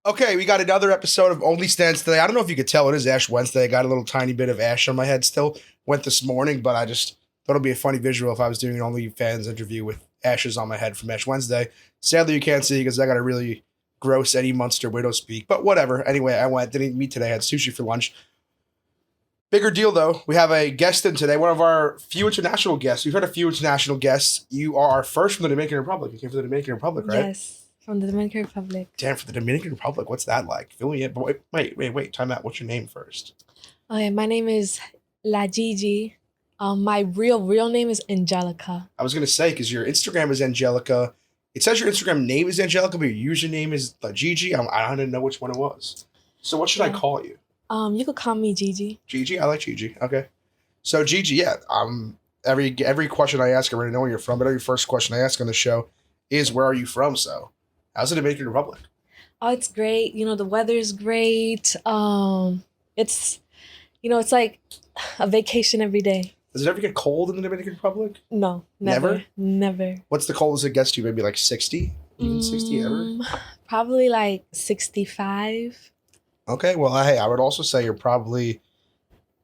Okay, we got another episode of OnlyStans today. I don't know if you could tell it is Ash Wednesday. I got a little tiny bit of ash on my head still. Went this morning, but I just thought it'd be a funny visual if I was doing an OnlyFans interview with ashes on my head from Ash Wednesday. Sadly, you can't see because I got a really gross Eddie Munster widow speak. But whatever. Anyway, I went. Didn't meet today. Had sushi for lunch. Bigger deal, though. We have a guest in today. One of our few international guests. We've had a few international guests. You are our first from the Dominican Republic. You came from the Dominican Republic, right? Yes, from the Dominican Republic. Damn, for the Dominican Republic. What's that like? Fill me in. But wait. Time out. What's your name first? Okay, my name is Gigi. My real name is Angelica. I was going to say, because your Instagram is Angelica. It says your Instagram name is Angelica, but your username is Gigi. I didn't know which one it was. So what should I call you? You could call me Gigi. Gigi? I like Gigi. Okay. So Gigi, yeah. Every question I ask, I already know where you're from, but every first question I ask on the show is, where are you from? So how's the Dominican Republic? Oh, it's great. The weather is great. It's like a vacation every day. Does it ever get cold in the Dominican Republic? No, never. What's the coldest it gets to? Maybe like 60? Even 60 ever? Probably like 65. Okay, well, hey, I would also say you're probably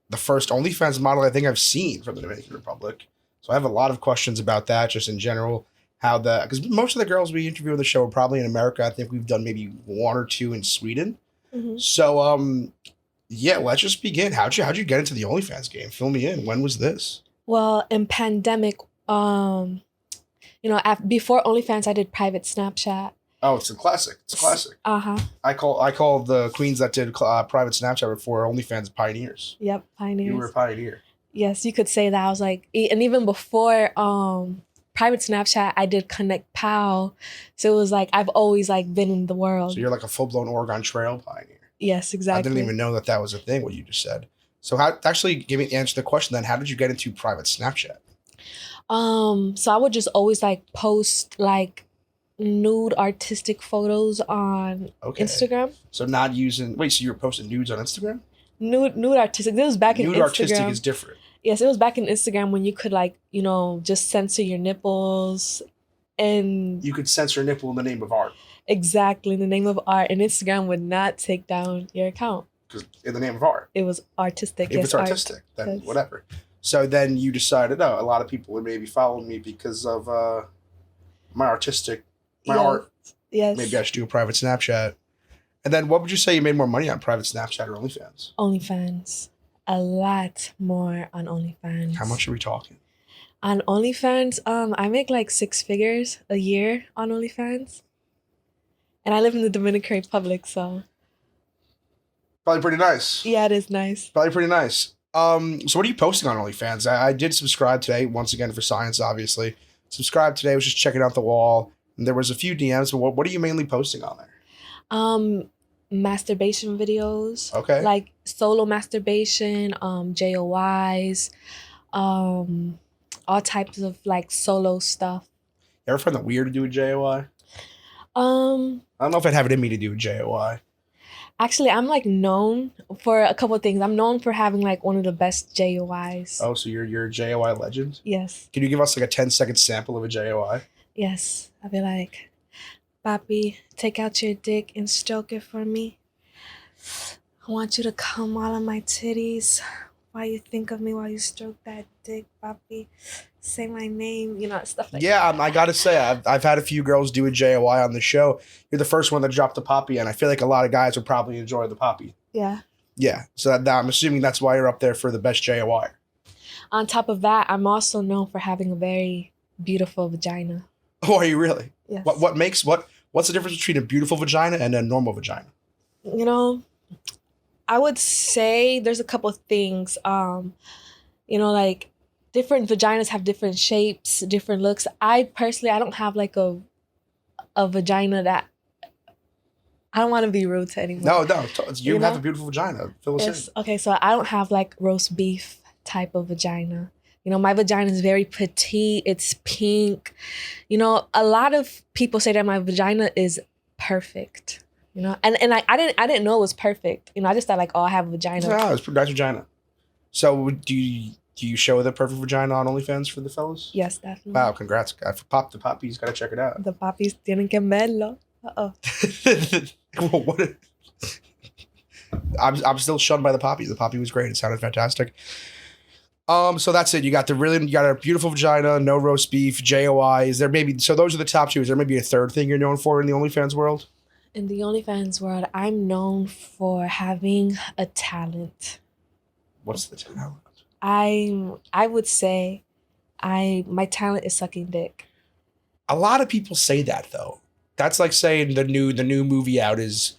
the first OnlyFans model I think I've seen from the Dominican Republic. So I have a lot of questions about that, just in general. Because most of the girls we interview on the show are probably in America. I think we've done maybe one or two in Sweden. Mm-hmm. So, yeah, let's just begin. How'd you get into the OnlyFans game? Fill me in. When was this? Well, in pandemic, before OnlyFans, I did private Snapchat. Oh, it's a classic. It's a classic. Uh-huh. I call the queens that did private Snapchat before OnlyFans pioneers. Yep, pioneers. You were a pioneer. Yes, you could say that. I was like, and even before private Snapchat, I did Connect Pal. So it was like, I've always like been in the world. So you're like a full-blown Oregon Trail pioneer. Yes, exactly. I didn't even know that was a thing, what you just said. So answer the question then, how did you get into private Snapchat? So I would just always like post like nude artistic photos on Instagram. So so you were posting nudes on Instagram? Nude artistic. This was back in Instagram. Nude artistic is different. Yes, it was back in Instagram when you could like, just censor your nipples and you could censor a nipple in the name of art. Exactly, in the name of art. And Instagram would not take down your account. Because in the name of art. It was artistic. If it's artistic, then whatever. So then you decided, a lot of people would maybe follow me because of my art. Yes. Maybe I should do a private Snapchat. And then what would you say you made more money on private Snapchat or OnlyFans? OnlyFans. A lot more on OnlyFans. How much are we talking? On OnlyFans, I make like 6 figures a year on OnlyFans. And I live in the Dominican Republic, so. Probably pretty nice. Yeah, it is nice. Probably pretty nice. So what are you posting on OnlyFans? I did subscribe today, once again for science, obviously. Subscribed today, was just checking out the wall. And there was a few DMs, but what are you mainly posting on there? Masturbation videos. Okay. Like solo masturbation, JOYs, all types of like solo stuff. You ever find that weird to do a JOI? I don't know if I'd have it in me to do a JOI. Actually, I'm like known for a couple of things. I'm known for having like one of the best JOIs. Oh, so you're a JOI legend? Yes. Can you give us like a 10-second sample of a JOI? Yes. I'll be like, Papi, take out your dick and stroke it for me. I want you to come all on my titties while you think of me while you stroke that dick, Papi. Say my name, stuff like that. Yeah, I gotta say, I've had a few girls do a JOI on the show. You're the first one that dropped the poppy, and I feel like a lot of guys would probably enjoy the poppy. Yeah. Yeah, so I'm assuming that's why you're up there for the best JOI. On top of that, I'm also known for having a very beautiful vagina. Oh, are you really? Yes. What's the difference between a beautiful vagina and a normal vagina? I would say there's a couple of things. Like different vaginas have different shapes, different looks. I don't have like a vagina that I don't want to be rude to anyone. No, you have a beautiful vagina. Fill us in. Okay, so I don't have like roast beef type of vagina. My vagina is very petite. It's pink. A lot of people say that my vagina is perfect. And I didn't know it was perfect. I just thought like, oh, I have a vagina. No, it's pretty nice vagina. So do you show the perfect vagina on OnlyFans for the fellas? Yes, definitely. Wow, congrats. The poppies, gotta check it out. The poppies tienen que verlo. Uh-oh. Well, what? I'm still shunned by the poppy. The poppy was great. It sounded fantastic. So that's it. You got a beautiful vagina, no roast beef, JOI. Is there maybe, so those are the top two. Is there maybe a third thing you're known for in the OnlyFans world? In the OnlyFans world, I'm known for having a talent. What's the talent? I would say my talent is sucking dick. A lot of people say that though. That's like saying the new movie out is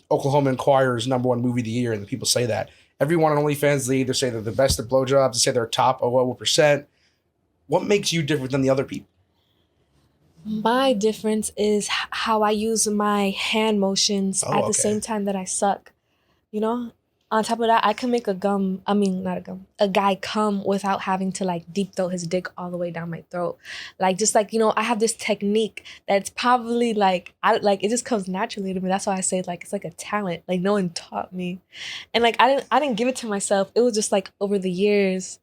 Oklahoma Inquirer's #1 movie of the year, and the people say that. Everyone on OnlyFans, they either say they're the best at blowjobs, they say they're top 0%. What makes you different than the other people? My difference is how I use my hand motions at the same time that I suck. You know? On top of that, I can make a guy come without having to like deep throat his dick all the way down my throat. Like, just like, you know, I have this technique that's probably like, it just comes naturally to me. That's why I say like, it's like a talent. Like no one taught me. And like, I didn't give it to myself. It was just like over the years,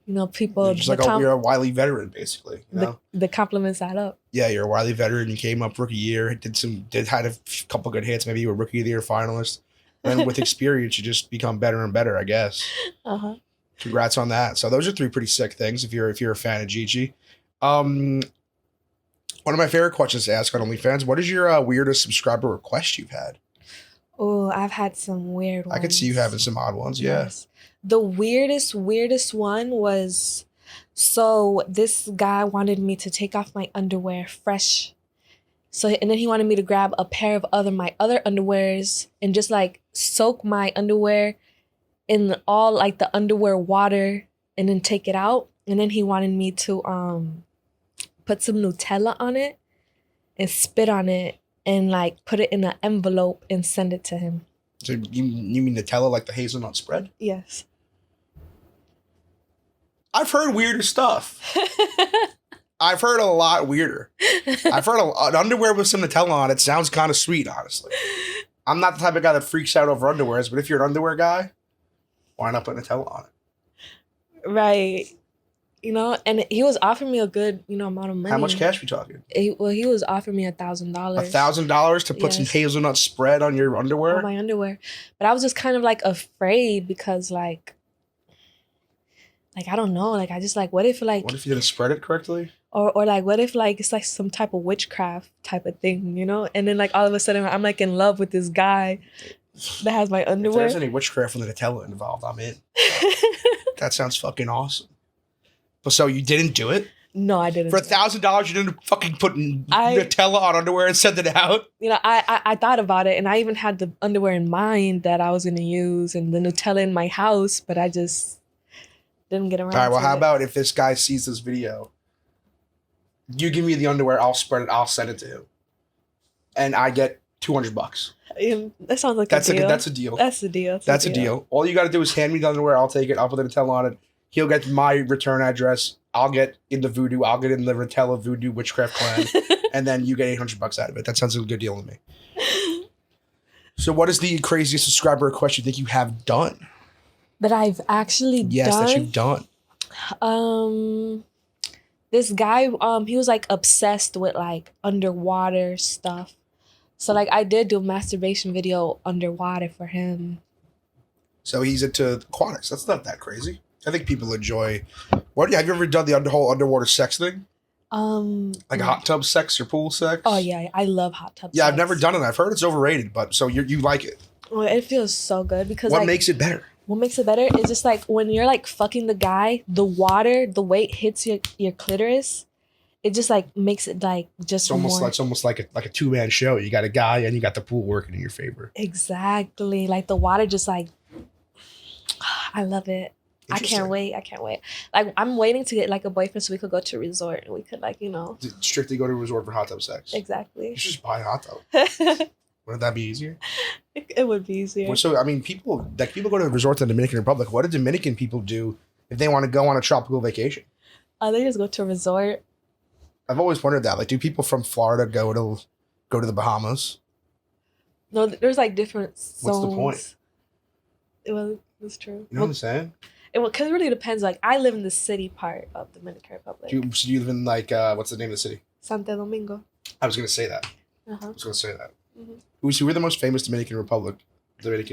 you know, people. You're just like, you're a wily veteran basically. You know? The compliments add up. Yeah, you're a wily veteran. You came up rookie year, had a couple good hits. Maybe you were rookie of the year finalist. And with experience, you just become better and better, I guess. Congrats on that. So those are 3 pretty sick things if you're a fan of Gigi. One of my favorite questions to ask on OnlyFans, what is your weirdest subscriber request you've had? Oh, I've had some weird ones. I could see you having some odd ones, yeah. Yes. The weirdest one was, so this guy wanted me to take off my underwear fresh. So, and then he wanted me to grab a pair of my other underwears and just like soak my underwear in all like the underwear water and then take it out. And then he wanted me to put some Nutella on it and spit on it and like put it in an envelope and send it to him. So you mean Nutella like the hazelnut spread? Yes. I've heard weirder stuff. I've heard a lot weirder. I've heard an underwear with some Nutella on it sounds kind of sweet, honestly. I'm not the type of guy that freaks out over underwears, but if you're an underwear guy, why not put Nutella on it? Right. You know, and he was offering me a good, you know, amount of money. How much cash we talking? He was offering me $1,000. $1,000 to put some hazelnut spread on your underwear? On my underwear. But I was just kind of like afraid because like I don't know, like I just like, what if you didn't spread it correctly? Or like, what if like it's like some type of witchcraft type of thing, you know? And then like all of a sudden I'm like in love with this guy that has my underwear. If there's any witchcraft with the Nutella involved, I'm in. That sounds fucking awesome. But so you didn't do it? No, I didn't. For $1,000, you didn't fucking put Nutella on underwear and send it out? You know, I thought about it, and I even had the underwear in mind that I was going to use and the Nutella in my house, but I just didn't get around to it. All right, well, how about if this guy sees this video, you give me the underwear, I'll spread it, I'll send it to him, and I get $200. That sounds like a deal. That's a deal. That's a deal. That's a deal. All you got to do is hand me the underwear, I'll take it, I'll put the Nutella on it. He'll get my return address. I'll get in the voodoo. I'll get in the Nutella voodoo witchcraft clan. And then you get $800 out of it. That sounds like a good deal to me. So what is the craziest subscriber request you think you have done? That I've actually done? Yes, that you've done. This guy, he was like obsessed with like underwater stuff. So like I did do a masturbation video underwater for him. So he's into aquatics. That's not that crazy. I think people enjoy. Have you ever done the whole underwater sex thing? Like hot tub sex or pool sex? Oh yeah, I love hot tub sex. Yeah, I've never done it. I've heard it's overrated, but so you like it. Well, it feels so good because what makes it better? What makes it better is just like when you're like fucking the guy, the water, the way it hits your clitoris, it just like makes it like just it's almost like a 2-man show. You got a guy and you got the pool working in your favor. Exactly. Like the water just like I love it. I can't wait. Like I'm waiting to get like a boyfriend so we could go to a resort and we could like, you know. Strictly go to a resort for hot tub sex. Exactly. You should just buy a hot tub. Wouldn't that be easier? It would be easier. Well, so I mean, people go to the resort in the Dominican Republic. What do Dominican people do if they want to go on a tropical vacation? They just go to a resort. I've always wondered that. Like, do people from Florida go to the Bahamas? No, there's like different zones. What's the point? It's true. You know what I'm saying? Because it really depends. Like, I live in the city part of Dominican Republic. Do you live in, like, what's the name of the city? Santo Domingo. I was going to say that. Uh-huh. I was going to say that. Who are the most famous Dominican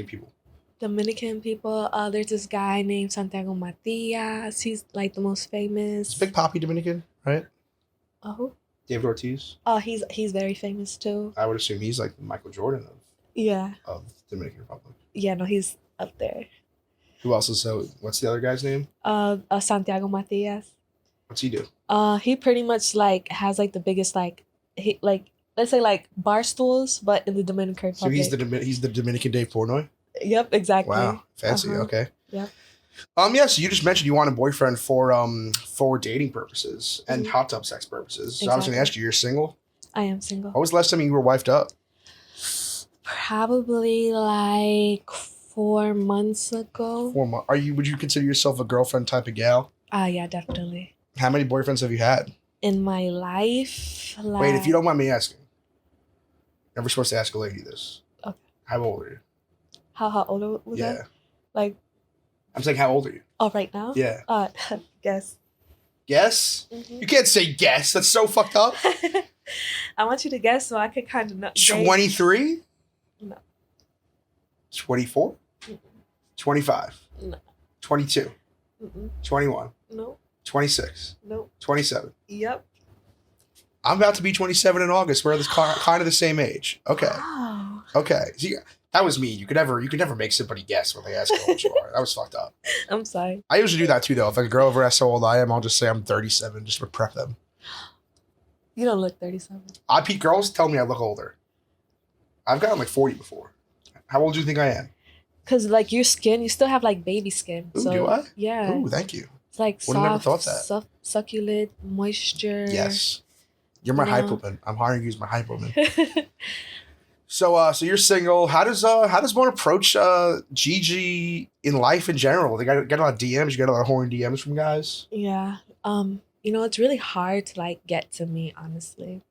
people? Dominican people. There's this guy named Santiago Matias. He's like the most famous. It's Big Papi Dominican, right? Oh. David Ortiz. Oh, he's very famous too. I would assume he's like the Michael Jordan of Dominican Republic. Yeah, no, he's up there. Who else is what's the other guy's name? Santiago Matias. What's he do? He pretty much like has like the biggest let's say like Barstools, but in the Dominican Republic. So he's the Dominican Dave Portnoy? Yep, exactly. Wow, fancy. Okay. Yep. So you just mentioned you want a boyfriend for dating purposes and hot tub sex purposes. So I was going to ask you, you're single? I am single. When was the last time you were wifed up? Probably like 4 months ago. 4 months. Would you consider yourself a girlfriend type of gal? Yeah, definitely. How many boyfriends have you had? In my life, Wait, if you don't mind me asking. Never supposed to ask a lady this. Okay. How old are you? How old was I? Like. I'm saying, how old are you? Oh, right now? Yeah. Guess. Guess? Mm-hmm. You can't say guess. That's so fucked up. I want you to guess so I could kind of know. 23? No. 24? Mm-mm. 25? No. 22? Mm-mm. 21? No. 26? No. 27? Yep. I'm about to be 27 in August. We're kind of the same age. Okay. Wow. Okay. See, that was mean. You could never make somebody guess when they ask how old you are. That was fucked up. I'm sorry. I usually do that too, though. If a girl ever asks how old I am, I'll just say I'm 37 just to prep them. You don't look 37. Girls tell me I look older. I've gotten like 40 before. How old do you think I am? Because like your skin, you still have like baby skin. Ooh, so, do I? Yeah. Ooh, thank you. It's like Would have never thought that. Succulent, moisture. Yes. You're my hypoman. I'm hiring you as my hypoman. So you're single. How does one approach Gigi in life in general? They get a lot of DMs. You get a lot of horny DMs from guys. Yeah. It's really hard to like get to me, honestly.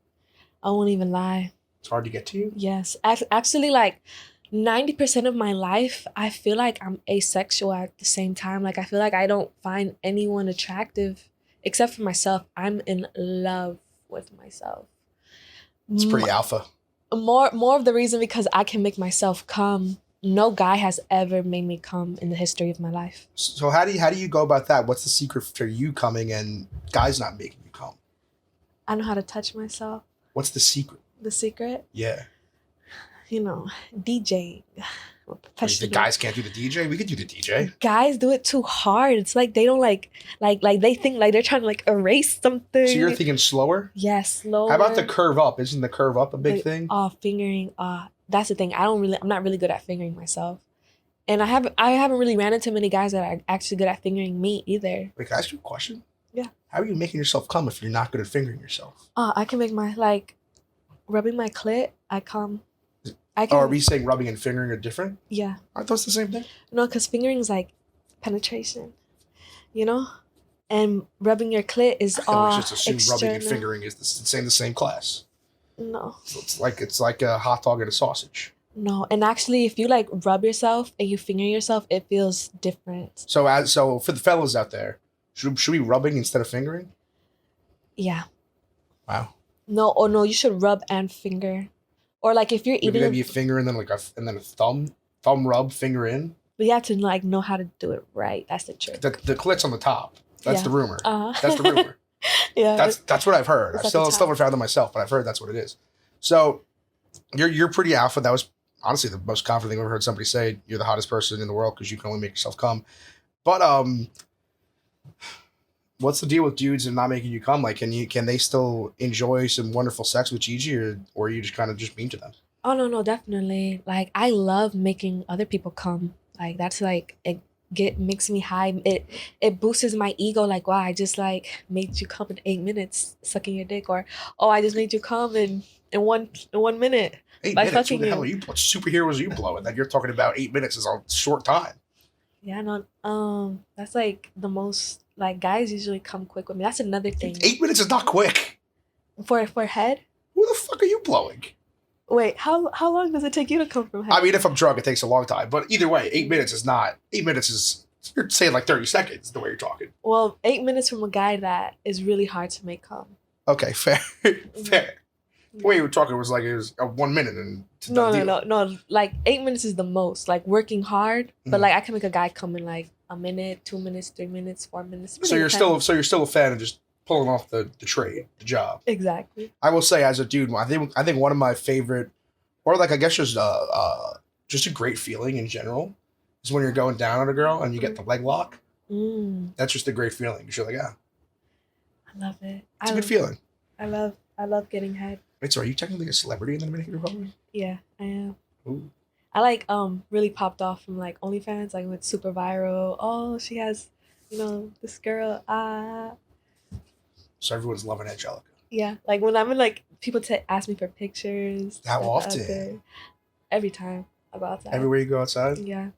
I won't even lie. It's hard to get to you? Yes. Actually, like 90% of my life, I feel like I'm asexual at the same time. Like I feel like I don't find anyone attractive except for myself. I'm in love with myself. It's pretty alpha. More of the reason because I can make myself come. No guy has ever made me come in the history of my life. So how do you go about that? What's the secret for you coming and guys not making you come? I know how to touch myself. What's the secret? The secret? Yeah. DJing. The guys can't do the DJ? We could do the DJ. Guys do it too hard. It's like they don't like they think like they're trying to like erase something. So you're thinking slower? Yes, slower. How about the curve up? Isn't the curve up a big thing? Fingering. That's the thing. I'm not really good at fingering myself. And I haven't really ran into many guys that are actually good at fingering me either. Wait, can I ask you a question? Yeah. How are you making yourself come if you're not good at fingering yourself? I can make rubbing my clit, I come. Are we saying rubbing and fingering are different? Yeah. Aren't those the same thing? No, because fingering is like penetration, and rubbing your clit is all just assume external. Rubbing and fingering is the same class. No. So it's like a hot dog and a sausage. No, and actually, if you like rub yourself and you finger yourself, it feels different. So for the fellas out there, should we be rubbing instead of fingering? Yeah. Wow. No, you should rub and finger. Or like if you're eating, maybe a finger and then a thumb rub, finger in. But you have to like know how to do it right. That's the trick. The clit's on the top. That's the rumor. That's the rumor. Yeah. That's what I've heard. I still haven't found it myself, but I've heard that's what it is. So you're pretty alpha. That was honestly the most confident thing I've ever heard somebody say. You're the hottest person in the world because you can only make yourself come. But what's the deal with dudes and not making you come? Like, can they still enjoy some wonderful sex with Gigi, or are you just kind of just mean to them? Oh no, definitely. Like I love making other people come. Like that's like it makes me high. It boosts my ego. Like, wow, I just like made you come in 8 minutes sucking your dick, or I just made you come in 1 minute. 8 by minutes? fucking Who the hell you. are you? What superheroes are you blowing? That you're talking about 8 minutes is a short time. Yeah, no. That's like the most. Like guys usually come quick with me. That's another thing. 8 minutes is not quick. For head. Who the fuck are you blowing? Wait, how long does it take you to come from head? I mean, if I'm drunk, it takes a long time. But either way, 8 minutes is not. 8 minutes is. You're saying like 30 seconds the way you're talking. Well, 8 minutes from a guy that is really hard to make come. Okay, fair. Fair. The way you were talking was like it was 1 minute and it's a done deal. No. Like 8 minutes is the most. Like working hard, but like I can make a guy come in like a minute, 2 minutes, 3 minutes, 4 minutes. So you're still a fan of just pulling off the trade, the job. Exactly. I will say, as a dude, I think one of my favorite, or like I guess just a great feeling in general, is when you're going down on a girl and you get the leg lock. That's just a great feeling. You're like, yeah, I love it. It's a good feeling. I love getting head. Wait, so are you technically a celebrity in the Dominican Republic? Yeah, I am. Ooh. I like really popped off from like OnlyFans. Like went super viral. Oh, she has, this girl. So everyone's loving Angelica. Yeah, like when I'm in like people ask me for pictures. How often? Every time I go outside. Everywhere you go outside. Yeah.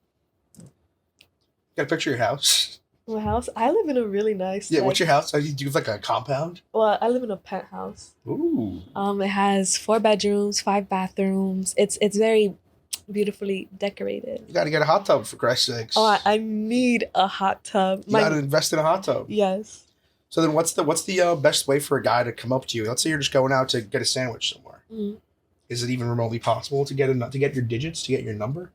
Got a picture of your house. My house. I live in a really nice. Yeah, what's your house? Do you have like a compound? Well, I live in a penthouse. Ooh. It has 4 bedrooms, 5 bathrooms. It's very beautifully decorated. You got to get a hot tub for Christ's sakes. Oh, I need a hot tub. You got to invest in a hot tub. Yes. So then, what's the best way for a guy to come up to you? Let's say you're just going out to get a sandwich somewhere. Mm-hmm. Is it even remotely possible to get your digits, to get your number?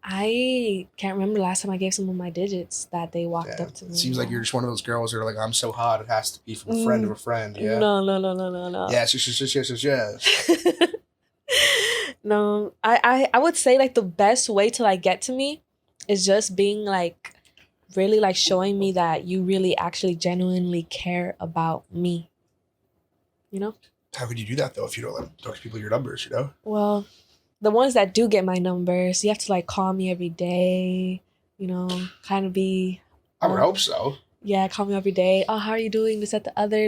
I can't remember the last time I gave someone my digits that they walked up to me. It seems like you're just one of those girls that are like, I'm so hot, it has to be from a friend of a friend. Yeah. No. Yes. No, I would say like the best way to like get to me is just being like really like showing me that you really actually genuinely care about me. How could you do that though if you don't like talk to people your numbers, Well, the ones that do get my numbers, you have to like call me every day, kind of be. I would hope so. Yeah, call me every day. Oh, how are you doing? This, that, the other,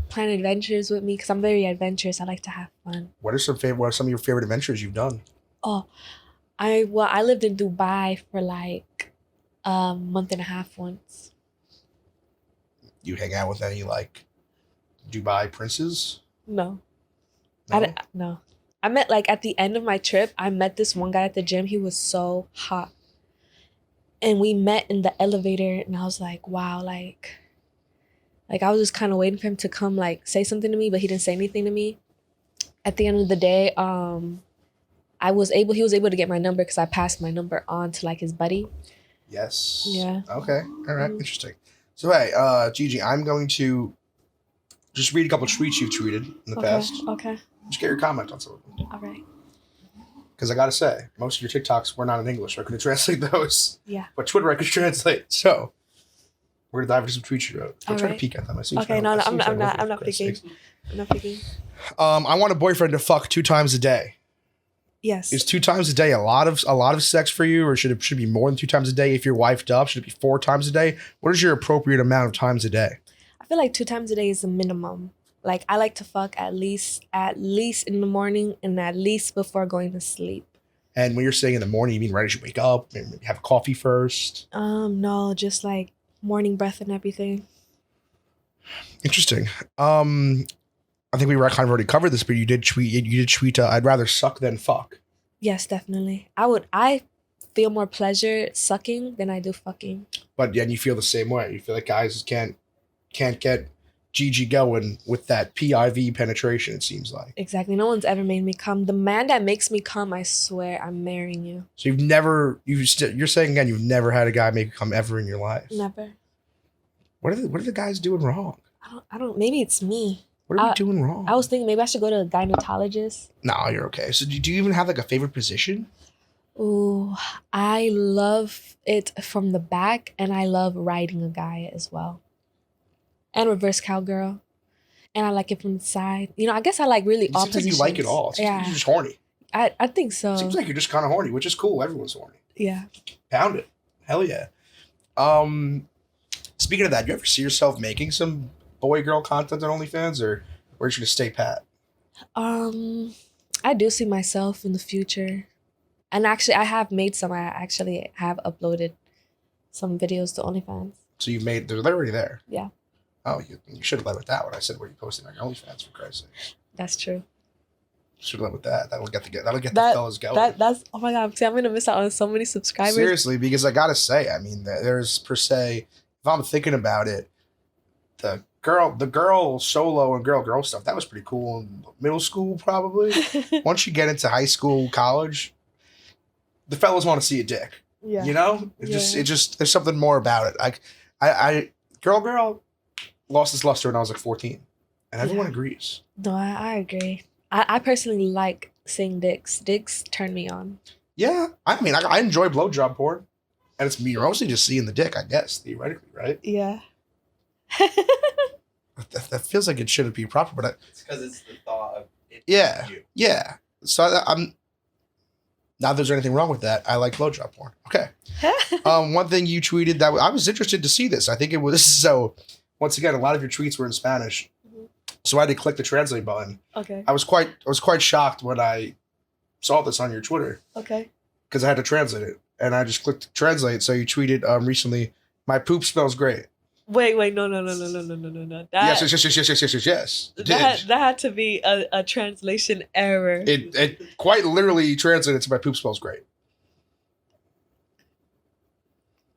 plan adventures with me because I'm very adventurous. I like to have fun. What are some of your favorite adventures you've done? Oh, I lived in Dubai for like a month and a half once. You hang out with any like Dubai princes? No. No. I met like at the end of my trip, I met this one guy at the gym. He was so hot. And we met in the elevator and I was like, wow, like I was just kind of waiting for him to come like say something to me, but he didn't say anything to me. At the end of the day, he was able to get my number because I passed my number on to like his buddy. Yes. Yeah. Okay. All right. Interesting. So hey, Gigi, I'm going to just read a couple of tweets you've tweeted in the past. Okay. Just get your comment on some of them. All right. Because I gotta say, most of your TikToks were not in English, so I couldn't translate those. Yeah. But Twitter I could translate. So we're gonna dive into some tweets you wrote. Don't try to peek at them. Okay, no, I'm not peeking. I'm not peeking. I want a boyfriend to fuck 2 times a day. Yes. Is 2 times a day a lot of sex for you, or should it be more than 2 times a day? If you're wifed up, should it be 4 times a day? What is your appropriate amount of times a day? I feel like 2 times a day is the minimum. Like I like to fuck at least in the morning and at least before going to sleep. And when you're saying in the morning, you mean right as you wake up, maybe have coffee first? No, just like morning breath and everything. Interesting. I think we kind of already covered this, but you did tweet. I'd rather suck than fuck. Yes, definitely. I feel more pleasure sucking than I do fucking. But yeah, you feel the same way. You feel like guys can't get Gigi going with that PIV penetration. It seems like exactly. No one's ever made me come. The man that makes me come, I swear, I'm marrying you. So you're saying again, you've never had a guy make you come ever in your life. Never. What are the guys doing wrong? I don't. Maybe it's me. What are we doing wrong? I was thinking maybe I should go to a gynecologist. No, you're okay. So do you even have like a favorite position? Ooh, I love it from the back, and I love riding a guy as well. And reverse cowgirl. And I like it from the side. I guess I like really all positions. Seems like you like it all. It seems like you're just horny. I think so. Seems like you're just kind of horny, which is cool. Everyone's horny. Yeah. Pound it. Hell yeah. Speaking of that, you ever see yourself making some boy-girl content on OnlyFans, or are you just stay pat? I do see myself in the future. And actually, I have made some. I actually have uploaded some videos to OnlyFans. So they're already there? Yeah. Oh, you should have led with that when I said where you posted on your OnlyFans, for Christ's sake. That's true. Should have led with that. That'll get the fellas going. That's oh my god! See, I'm gonna miss out on so many subscribers. Seriously, because I gotta say, I mean, there's per se, if I'm thinking about it, the the girl solo and girl stuff, that was pretty cool in middle school, probably. Once you get into high school, college, the fellas want to see a dick. Yeah. You know? It just there's something more about it. I girl lost its luster when I was like 14. And everyone agrees. No, I agree. I personally like seeing dicks. Dicks turn me on. Yeah. I mean, I enjoy blowjob porn. And it's me mostly just seeing the dick, I guess, theoretically, right? Yeah. That feels like it shouldn't be proper, but it's because it's the thought of it. Yeah. You. Yeah. So I'm not there's anything wrong with that. I like blowjob porn. Okay. One thing you tweeted that I was interested to see this. I think it was so. Once again, a lot of your tweets were in Spanish, so I had to click the translate button. Okay. I was quite shocked when I saw this on your Twitter. Okay. Because I had to translate it, and I just clicked translate. So you tweeted recently, "My poop smells great." Wait, no. Yes. You did. That had to be a translation error. It quite literally translated to "My poop smells great."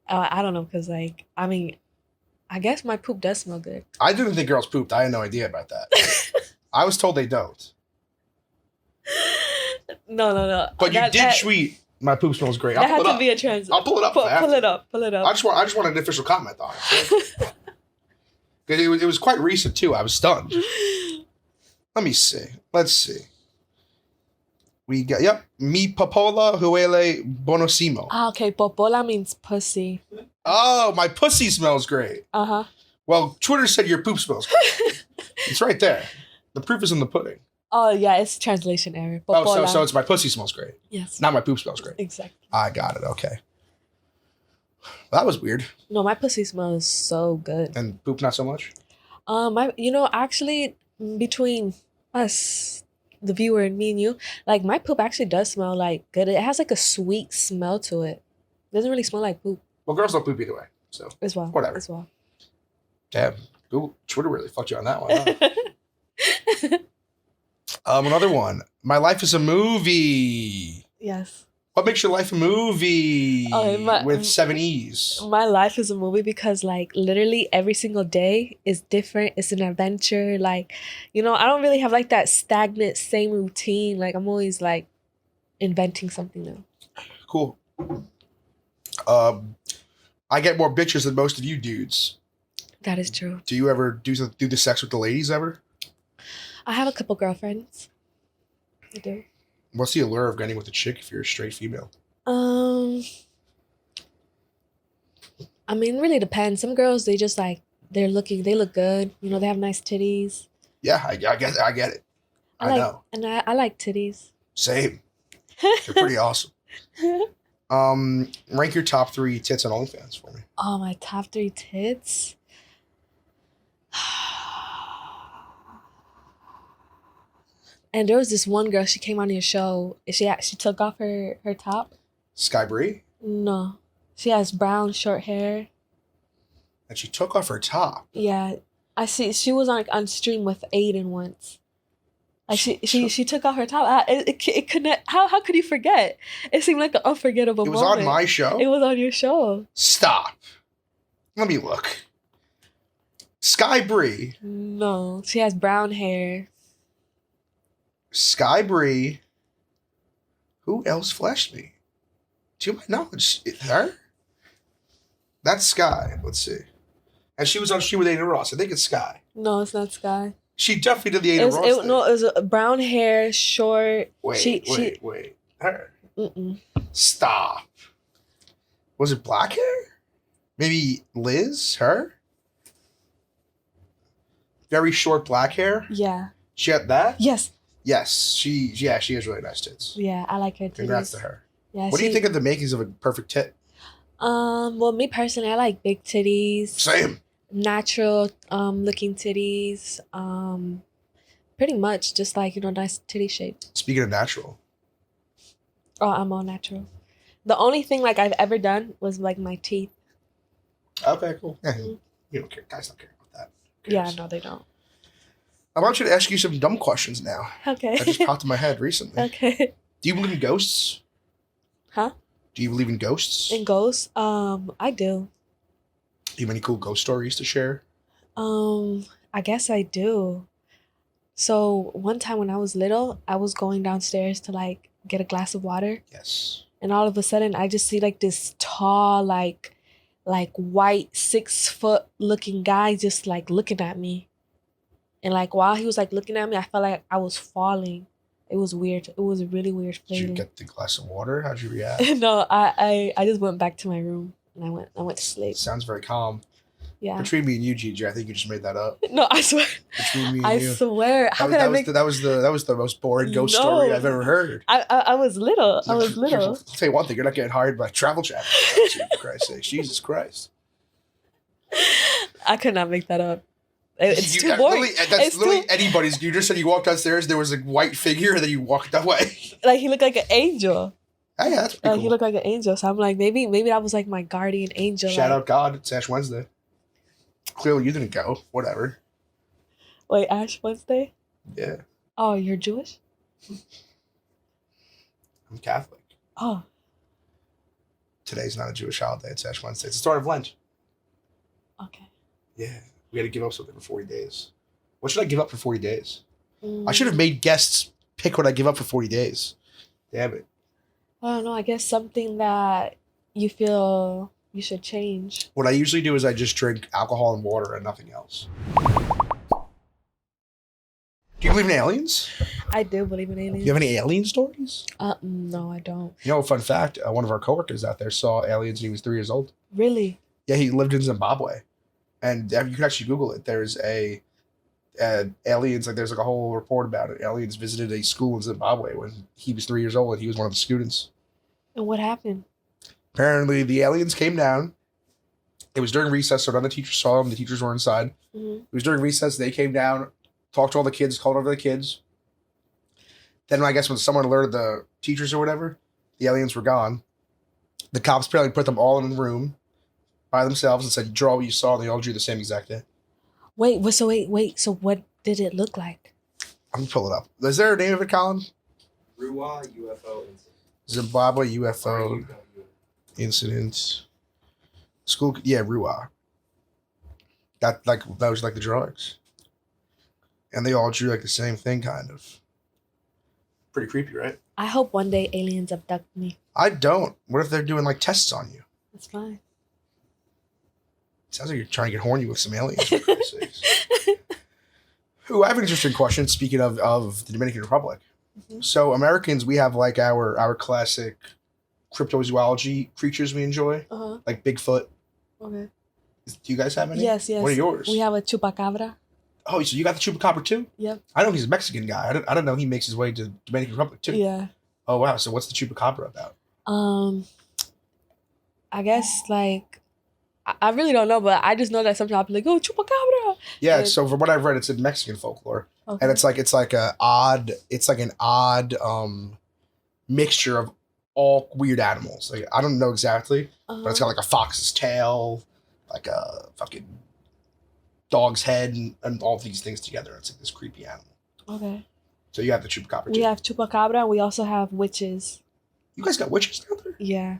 I don't know, because like, I mean, I guess my poop does smell good. I didn't think girls pooped. I had no idea about that. I was told they don't. No. But you did tweet, "My poop smells great." That had to be a translation. I'll pull it up. Pull it up. I just want an official comment on it. Because it was quite recent too. I was stunned. Let me see. Let's see. We got mi popola huele bonosimo. Okay, popola means pussy. Oh, my pussy smells great. Uh-huh. Well, Twitter said your poop smells great. It's right there. The proof is in the pudding. Oh yeah, it's translation error. Popola. Oh, so it's my pussy smells great. Yes. Not my poop smells great. Exactly. I got it. Okay. That was weird. No, my pussy smells so good. And poop not so much? Actually, between us, the viewer, and me and you, like, my poop actually does smell like good. It has like a sweet smell to it. It doesn't really smell like poop. Well, girls don't poop either way, so as well. Whatever. As well. Damn. Ooh, Twitter really fucked you on that one, huh? Another one. My life is a movie. Yes. What makes your life a movie? With 7 E's. My life is a movie because, like, literally every single day is different. It's an adventure. Like, I don't really have like that stagnant same routine. Like, I'm always like inventing something new. Cool. I get more bitches than most of you dudes. That is true. Do you ever do the sex with the ladies ever? I have a couple girlfriends. I do. What's the allure of getting with a chick if you're a straight female? I mean, it really depends. Some girls, they just like, they look good. They have nice titties. Yeah, I get it. I know. And I like titties. Same. They're pretty awesome. Rank your top 3 tits on OnlyFans for me. Oh, my top 3 tits? And there was this one girl, she came on your show. She took off her top. Sky Bree? No. She has brown, short hair. And she took off her top. Yeah. I see. She was on stream with Aiden once. Like she took off her top. It couldn't. How could you forget? It seemed like an unforgettable moment. It was on my show? It was on your show. Stop. Let me look. Sky Bree. No. She has brown hair. Sky Bree. Who else flashed me? To my knowledge, her? That's Sky. Let's see. And she was on stream with Ada Ross. I think it's Sky. No, it's not Sky. She definitely did the Ada Ross thing. No, it was a brown hair, short. Wait. Her. Mm-mm. Stop. Was it black hair? Maybe Liz? Her? Very short black hair? Yeah. She had that? Yes. Yes. She has really nice tits. Yeah, I like her tits. Congrats to her. Yeah, what do you think of the makings of a perfect tit? Well, me personally, I like big titties. Same. Natural looking titties. Pretty much just like, nice titty shape. Speaking of natural. Oh, I'm all natural. The only thing like I've ever done was like my teeth. Okay, cool. Yeah, you don't care. Guys don't care about that. Yeah, no, they don't. I want you to ask you some dumb questions now. Okay. That just popped in my head recently. Okay. Do you believe in ghosts? Huh? Do you believe in ghosts? In ghosts? I do. Do you have any cool ghost stories to share? I guess I do. So one time when I was little, I was going downstairs to like get a glass of water, Yes. and all of a sudden I just see like this tall, like white 6 foot looking guy just like looking at me. And like while he was like looking at me, I felt like I was falling. It was weird. It was a really weird Did you feeling. get the glass of water? How'd you react? No, I just went back to my room and I went to sleep. Sounds very calm. Yeah. Between me and you, Gigi, I think you just made that up. No, I swear. Between me and I you. swear. How could I make? That was the most boring ghost No. story I've ever heard. I was little. I was little. I'll tell you one thing: you're not getting hired by Travel Channel. For Christ's sake, Jesus Christ! I could not make that up. It's too boring. That's It's literally too- anybody's. You just said you walked downstairs. There was a white figure, and then you walked that way. Like he looked like an angel. Oh, yeah, that's pretty Like cool. he looked like an angel. So I'm like, maybe that was like my guardian angel. Shout like, out God! It's Ash Wednesday. Clearly, you didn't go. Whatever. Wait, Ash Wednesday? Yeah, Oh, you're Jewish? I'm Catholic. Oh, Today's not a Jewish holiday. It's Ash Wednesday. It's the start of Lent. okay. Yeah, we got to give up something for 40 days. What should I give up for 40 days? I Mm, should have made guests pick what I give up for 40 days. Damn it. I don't know. I guess something that you feel you should change. What I usually do is I just drink alcohol and water and nothing else. Do you believe in aliens? I do believe in Do aliens. you have any alien stories? No, I don't. You know, fun fact, one of our coworkers out there saw aliens when he was 3 years old. Really? Yeah, he lived in Zimbabwe. And you can actually Google it. There's aliens, like there's like a whole report about it. Aliens visited a school in Zimbabwe when he was 3 years old and he was one of the students. And what happened? Apparently, the aliens came down. It was during recess, so none of the teachers saw them. The teachers were inside. Hmm. It was during recess. They came down, talked to all the kids, called over the kids. Then, I guess, when someone alerted the teachers or whatever, the aliens were gone. The cops apparently put them all in a room by themselves and said, draw what you saw, and they all drew the same exact thing. Wait. So what did it look like? I'm gonna pull it up. Is there a name of it, Colin? Ruwa UFO incident. Zimbabwe UFO RUW. incident. School, yeah, Ruwa. That was like the drawings, and they all drew like the same thing, kind of. Pretty creepy, right? I hope one day aliens abduct me. I don't. What if they're doing like tests on you? That's fine. Sounds like you're trying to get horny with some aliens. For Christ's sakes. Ooh, I have an interesting question. Speaking of the Dominican Republic, Mhm. so Americans, we have like our classic cryptozoology creatures we enjoy, Uh-huh. like Bigfoot. Okay. Do you guys have any? Yes. What are yours? We have a chupacabra. Oh, so you got the chupacabra too? Yep. I know he's a Mexican guy. I don't know he makes his way to Dominican Republic too. Yeah. Oh wow. So what's the chupacabra about? I guess like I really don't know, but I just know that sometimes I'll be like, oh, chupacabra. Yeah. Yeah. So from what I've read, it's in Mexican folklore, Okay. and it's like an odd mixture of all weird animals. Like I don't know exactly, but it's got like a fox's tail, like a fucking dog's head, and all these things together. It's like this creepy animal. Okay. So you have the chupacabra We too. have chupacabra and we also have witches. You guys got witches out there? Yeah.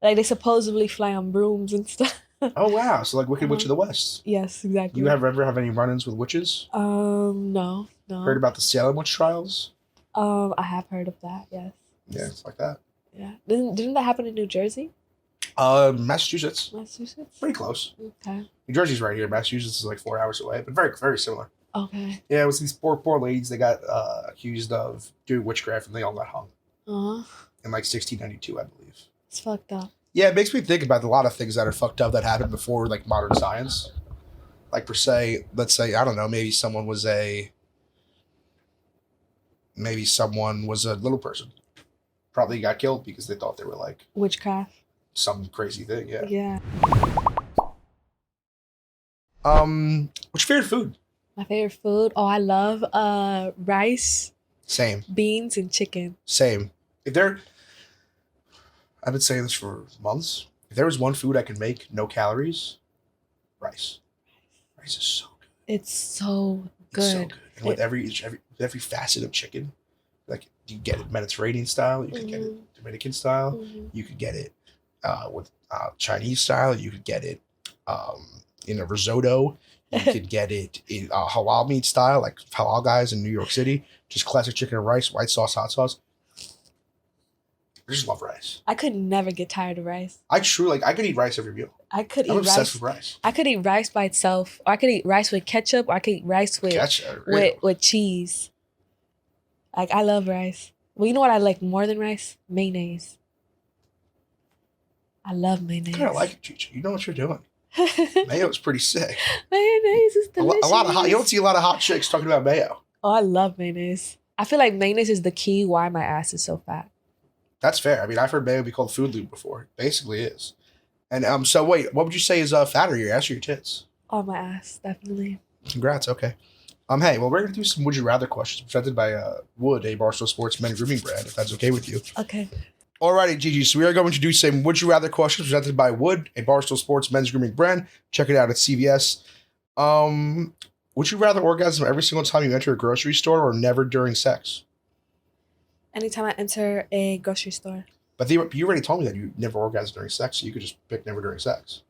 Like they supposedly fly on brooms and stuff. Oh wow. So like Wicked Witch of the West. Yes, exactly. You ever have any run-ins with witches? No. Heard about the Salem witch trials? I have heard of that, yes. Yeah, it's like that. Yeah. Didn't that happen in New Jersey? Massachusetts. Massachusetts? Pretty close. Okay. New Jersey's right here. Massachusetts is like 4 hours away, but very, very similar. Okay. Yeah, it was these poor ladies. They got accused of doing witchcraft, and they all got hung Uh-huh. in like 1692, I believe. It's fucked up. Yeah, it makes me think about a lot of things that are fucked up that happened before like modern science. Like per se, let's say, I don't know, maybe someone was a little person. Probably got killed because they thought they were like Witchcraft. some crazy thing. Yeah. Yeah. What's your favorite food? My favorite food. Oh, I love rice, Same. beans, and chicken. Same. I've been saying this for months. If there was one food I could make no calories, rice. Rice is so good. It's so It's so good. good. And with every facet of chicken, like you get it Mediterranean style, you could get it Dominican style, Mhm. you could get it with Chinese style, you could get it in a risotto, You could get it in halal meat style, like halal guys in New York City. Just classic chicken and rice, white sauce, hot sauce. I just love rice. I could never get tired of rice. I could eat rice every meal. I could I'm eat obsessed rice. with rice. I could eat rice by itself, or I could eat rice with ketchup, or I could eat rice with Ketchup, really? with cheese. Like, I love rice. Well, you know what I like more than rice? Mayonnaise. I love mayonnaise. I kind of like it, Gigi. You know what you're doing. Mayo's pretty sick. Mayonnaise is delicious. A lot of hot. You don't see a lot of hot chicks talking about mayo. Oh, I love mayonnaise. I feel like mayonnaise is the key why my ass is so fat. That's fair. I mean, I've heard mayo be called food lube before. It basically is. And so wait, what would you say is fatter, your ass or your tits? Oh, my ass, definitely. Congrats. Okay. Hey, well, we're gonna do some would you rather questions presented by Wood, a Barstool Sports men grooming brand, if that's okay with you. Okay. Alrighty, Gigi. So we are going to do some would you rather questions presented by Wood, a Barstool Sports men's grooming brand. Check it out at CVS. Would you rather orgasm every single time you enter a grocery store or never during sex? Anytime I enter a grocery store. But you already told me that you never orgasm during sex, so you could just pick never during sex.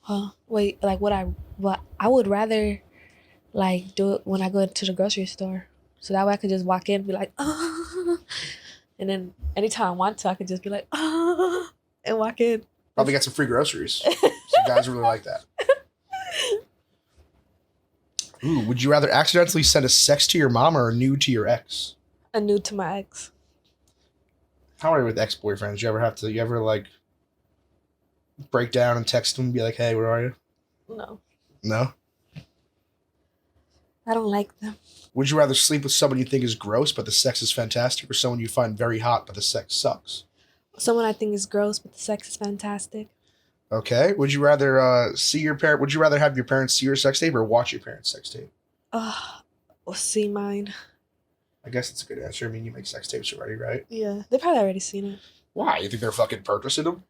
Huh? Wait, like what I would rather like do it when I go to the grocery store. So that way I could just walk in and be like, ah. And then anytime I want to, I could just be like, ah, and walk in. Probably get some free groceries. Some guys really like that. Ooh, would you rather accidentally send a sex to your mom or a nude to your ex? A nude to my ex. How are you with ex-boyfriends? You ever like break down and text them and be like, hey, where are you? No. No? I don't like them. Would you rather sleep with someone you think is gross but the sex is fantastic or someone you find very hot but the sex sucks? Someone I think is gross but the sex is fantastic. Okay. Would you rather would you rather have your parents see your sex tape or watch your parents' sex tape? We'll see mine. I guess it's a good answer. I mean, you make sex tapes already, right? Yeah. They probably already seen it. Why? You think they're fucking purchasing them?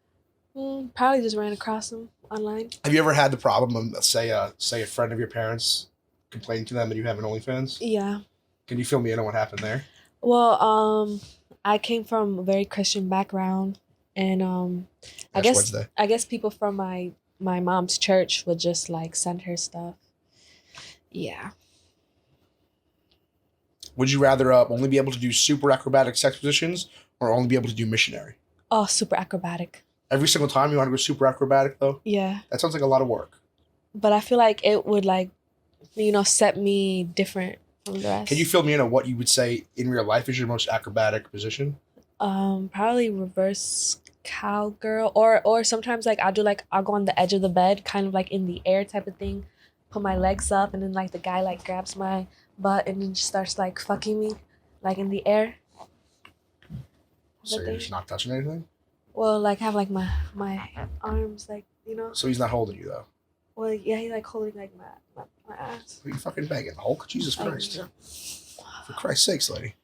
Probably just ran across them online. Have you ever had the problem of, say a friend of your parents complained to them and you have an OnlyFans? Yeah. Can you fill me in on what happened there? Well, I came from a very Christian background, and I guess people from my mom's church would just like send her stuff. Yeah. Would you rather only be able to do super acrobatic sex positions or only be able to do missionary? Oh, super acrobatic. Every single time you want to go super acrobatic though? Yeah. That sounds like a lot of work. But I feel like it would like, set me different from the rest. Can you fill me in on what you would say in real life is your most acrobatic position? Probably reverse cowgirl, or sometimes like I'll go on the edge of the bed, kind of like in the air type of thing, put my legs up, and then like the guy like grabs my butt and then just starts like fucking me, like in the air. So you're just not touching anything? Well, like have like my arms like So he's not holding you though? Well, yeah, he like holding like my ass. What are you fucking begging, Hulk? Jesus Christ! For Christ's sakes, lady.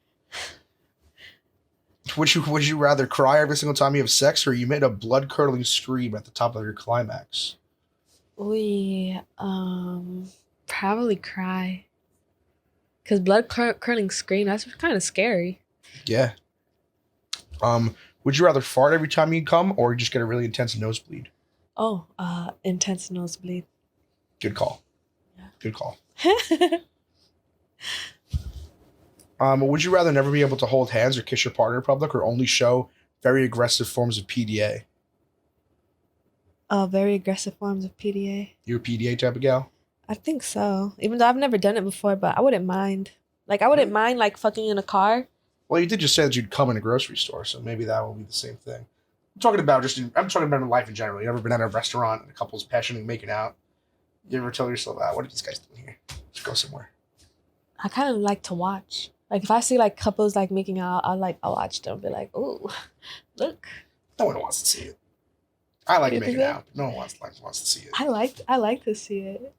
Would you rather cry every single time you have sex, or you made a blood curdling scream at the top of your climax? We probably cry. Cause blood curdling scream, that's kind of scary. Yeah. Would you rather fart every time you come, or just get a really intense nosebleed? Oh, intense nosebleed. Good call. Yeah. Good call. Would you rather never be able to hold hands or kiss your partner in public, or only show very aggressive forms of PDA? Very aggressive forms of PDA. You're a PDA type of gal? I think so. Even though I've never done it before, but I wouldn't mind. Like, I wouldn't mind, like, fucking in a car. Well, you did just say that you'd come in a grocery store, so maybe that will be the same thing. I'm talking about in life in general. You ever been at a restaurant and a couple's passionately making out? You ever tell yourself, what are these guys doing here? Let's go somewhere. I kind of like to watch. Like, if I see, like, couples, like, making out, I'll watch them and be like, ooh, look. No one wants to see it. I like making out, but no one wants to see it. I like to see it.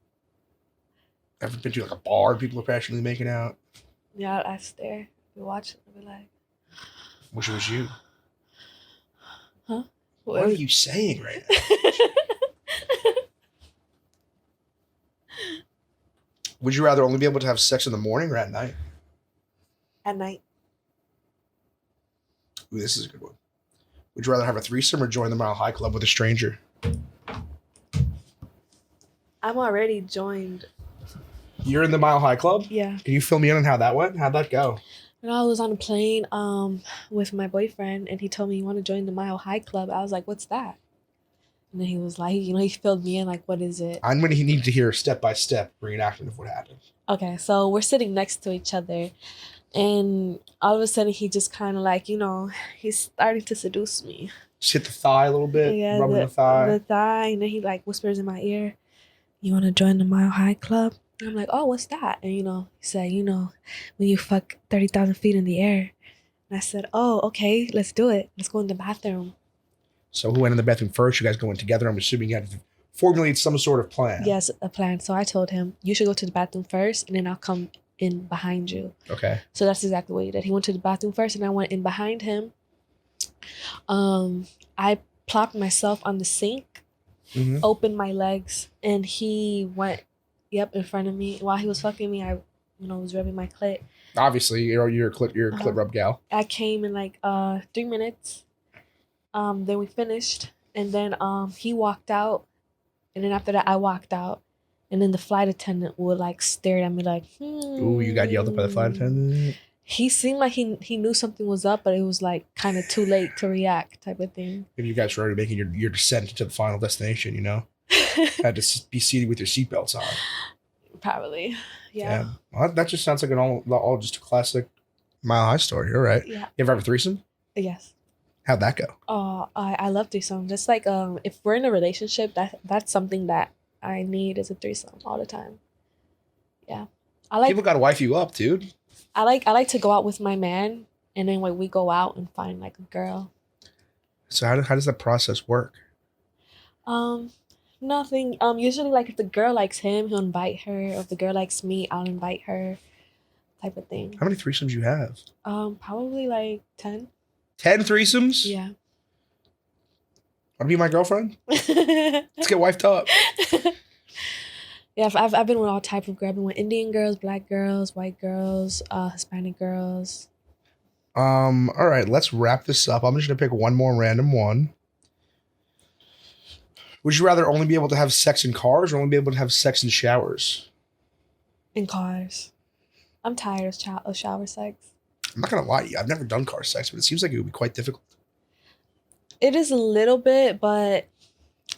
Ever been to, like, a bar and people are passionately making out? Yeah, I stare. Be watching. I'll be like, wish it was you. Huh? What are you saying right now? Would you rather only be able to have sex in the morning or at night? At night. Ooh, this is a good one. Would you rather have a threesome or join the Mile High Club with a stranger? I'm already joined. You're in the Mile High Club? Yeah. Can you fill me in on how that went? How'd that go? And I was on a plane with my boyfriend, and he told me, "You want to join the Mile High Club?" I was like, "What's that?" And then he was like, he filled me in, like, "What is it?" I'm going to need to hear step by step reenactment of what happened. Okay, so we're sitting next to each other, and all of a sudden he just kind of like, he's starting to seduce me. Just hit the thigh a little bit, rubbing the thigh. The thigh, and then he like whispers in my ear, "You want to join the Mile High Club?" And I'm like, "Oh, what's that?" And he said, when you fuck 30,000 feet in the air. And I said, "Oh, okay, let's do it. Let's go in the bathroom." So who went in the bathroom first? You guys going together? I'm assuming you had to formulate some sort of plan. Yes, a plan. So I told him, "You should go to the bathroom first, and then I'll come in behind you." Okay. So that's exactly what he did. He went to the bathroom first, and I went in behind him. I plopped myself on the sink, opened my legs, and he went, in front of me. While he was fucking me, I, was rubbing my clit. Obviously, you're a clit rub gal. I came in like 3 minutes. Then we finished, and then he walked out, and then after that I walked out, and then the flight attendant would like stare at me like, Ooh, you got yelled at by the flight attendant? He seemed like he knew something was up, but it was like kind of too late to react, type of thing. If you guys were already making your descent to the final destination, had to be seated with your seatbelts on. Probably, yeah. Well, that just sounds like all just a classic Mile High story. All right. Yeah. You ever have a threesome? Yes. How'd that go? Oh, I love threesome. Just like if we're in a relationship, that's something that I need is a threesome all the time. Yeah, People gotta wife you up, dude. I like to go out with my man, and then when we go out and find like a girl. So how does that process work? Nothing. Usually like if the girl likes him, he'll invite her. Or if the girl likes me, I'll invite her. Type of thing. How many threesomes you have? Probably like 10. 10 threesomes? Yeah. Want to be my girlfriend? Let's get wifed up. Yeah, I've been with all types of girls. I've been with Indian girls, black girls, white girls, Hispanic girls. All right, let's wrap this up. I'm just gonna pick one more random one. Would you rather only be able to have sex in cars or only be able to have sex in showers? In cars. I'm tired of shower sex. I'm not gonna lie to you. I've never done car sex, but it seems like it would be quite difficult. It is a little bit, but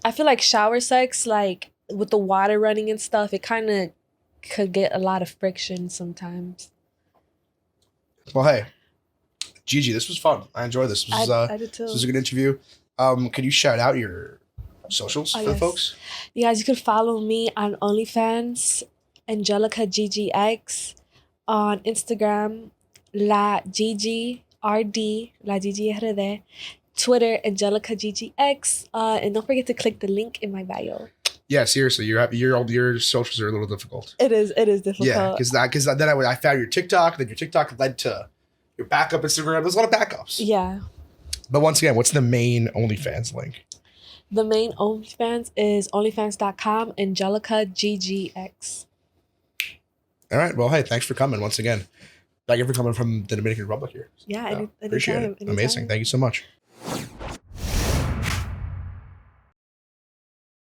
I feel like shower sex, like with the water running and stuff, it kind of could get a lot of friction sometimes. Well, hey, Gigi, this was fun. I enjoyed this. I did too. This was a good interview. Could you shout out your socials for the folks? You guys, you could follow me on OnlyFans, Angelica GGX, on Instagram, La Gigi RD, La Gigi RD, Twitter, Angelica GGX, and don't forget to click the link in my bio. Yeah, seriously, your socials are a little difficult. It is difficult. Yeah, because then I found your TikTok, then your TikTok led to your backup Instagram. There's a lot of backups. Yeah. But once again, what's the main OnlyFans link? The main OnlyFans is onlyfans.com, Angelica GGX. All right. Well, hey, thanks for coming once again. Thank you for coming from the Dominican Republic here. Yeah, appreciate it. Amazing. Thank you so much.